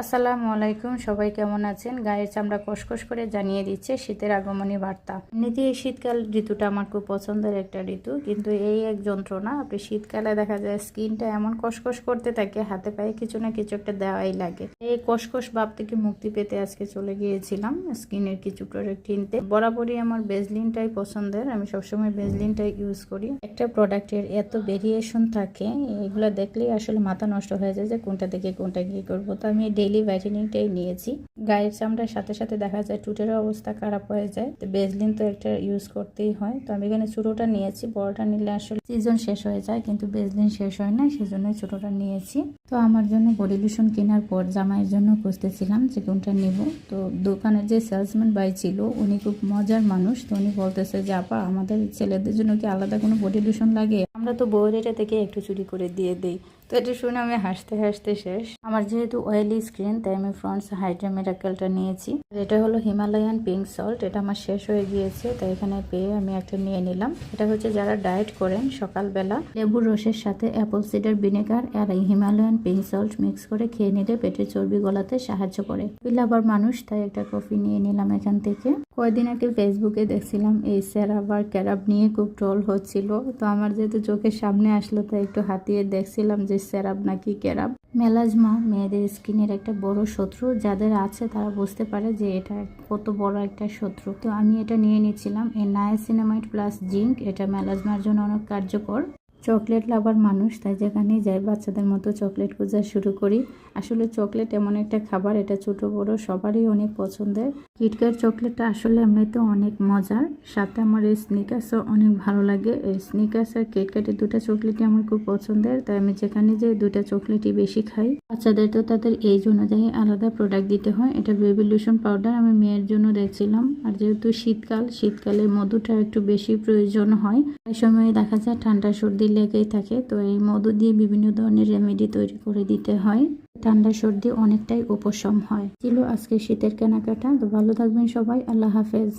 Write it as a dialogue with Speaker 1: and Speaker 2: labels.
Speaker 1: আসসালামু আলাইকুম, সবাই কেমন আছেন? গায়ের চামড়া কষকষ করে জানিয়ে দিচ্ছে শীতের আগমনী বার্তা। এমনিতে এই শীতকাল ঋতুটা আমার খুব পছন্দের একটা ঋতু, কিন্তু এই এক যন্ত্রণা। আপনি শীতকালে দেখা যায় স্কিনটা এমন কষকষ করতে থাকে, হাতে পায়ে কিছু না কিছু একটা দেওয়াই লাগে। এই কষকষ ভাব থেকে মুক্তি পেতে আজকে চলে গিয়েছিলাম স্কিনের কিছু প্রোডাক্ট কিনতে। বরাবরই আমার বেজলিনটাই পছন্দের, আমি সবসময় বেজলিনটাই ইউজ করি। একটা প্রোডাক্টের এত ভেরিয়েশন থাকে, এগুলো দেখলেই আসলে মাথা নষ্ট হয়ে যায় যে কোনটা থেকে কোনটা কি করবো। তো আমি ডেইলি ভাইটানিংটাই নিয়েছি। গায়ের চামড়ার সাথে সাথে দেখা যায় টুটের অবস্থা খারাপ হয়ে যায়, তো বেজলিন তো একটা ইউজ করতেই হয়। তো আমি এখানে ছোটোটা নিয়েছি, বড়টা নিলে আসলে সিজন শেষ হয়ে যায়, কিন্তু বেজলিন শেষ হয় না, সেজন্যই ছোটোটা নিয়েছি। তো আমার জন্য বডি লোশন কেনার পর জামাইয়ের জন্য খুঁজতেছিলাম যে কোনটা নিব। তো দোকানের যে সেলসম্যান ভাই ছিল উনি খুব মজার মানুষ। তো উনি বলতেছে যে আপা, আমাদের ছেলেদের জন্য কি আলাদা কোনো বডি লোশন লাগে? আমরা তো বউয়ের এটা থেকে একটু চুরি করে দিয়ে দিই। তো এটা শুনে আমি হাসতে হাসতে শেষ। আমার যেহেতু অয়েলি স্কিন, তাই আমি ফ্রন্টস হাইড্রা মিরাকেলটা নিয়েছি। এটা হলো হিমালয়ান পিঙ্ক সল্ট, এটা আমার শেষ হয়ে গিয়েছে, তাই এখানে পেয়ে আমি একটা নিয়ে নিলাম। এটা হচ্ছে যারা ডায়েট করেন সকালবেলা লেবুর রসের সাথে অ্যাপল সিডার ভিনেগার আর এই হিমালয়ান পিঙ্ক সল্ট মিক্স করে খেয়ে নিলে পেটের চর্বি গলাতে সাহায্য করে। পিলাবার মানুষ, তাই একটা কফি নিয়ে নিলাম এখান থেকে। কয়েকদিন আগে ফেসবুকে দেখছিলাম এই সেরাব আর ক্যারাব নিয়ে খুব ট্রোল হচ্ছিল। তো আমার যেহেতু চোখের সামনে আসলো, তাই একটু হাতিয়ে দেখছিলাম যে সেরাব নাকি ক্যারাব। মেলাজমা মেয়েদের স্কিনের একটা বড় শত্রু, যাদের আছে তারা বুঝতে পারে যে এটা কত বড় একটা শত্রু। তো আমি এটা নিয়ে নিচ্ছিলাম, এই নায়াসিনামাইড প্লাস জিঙ্ক, এটা মেলাজমার জন্য অনেক কার্যকর। চকলেট লাভার মানুষ, তাই যেখানেই যাই বাচ্চাদের মতো চকলেট খোঁজা শুরু করি। আসলে চকলেট এমন একটা খাবার, এটা ছোট বড় সবারই অনেক পছন্দের। কিটক্যাট চকলেটটা আসলে এমনিতে অনেক মজার, সাথে আমার এই স্নিকার্সও অনেক ভালো লাগে। এই স্নিকার্স আর কিটক্যাটের দুটা চকলেটই আমার খুব পছন্দের, তাই আমি যেখানে যাই দুটা চকলেটই বেশি খাই। বাচ্চাদের তো তাদের এজ অনুযায়ী আলাদা প্রোডাক্ট দিতে হয়। এটা বেবি লোশন পাউডার আমি মেয়ের জন্য দেখছিলাম। আর যেহেতু শীতকালে মধুটা একটু বেশি প্রয়োজন হয়, এই সময় দেখা যায় ঠান্ডা সর্দি লেগেই থাকে। তো এই মধু দিয়ে বিভিন্ন ধরনের রেমেডি তৈরি করে দিতে হয়, ঠান্ডা সর্দি অনেকটাই উপশম হয়। ছিল আজকে শীতের কেনাকাটা। তো ভালো থাকবেন সবাই, আল্লাহ হাফেজ।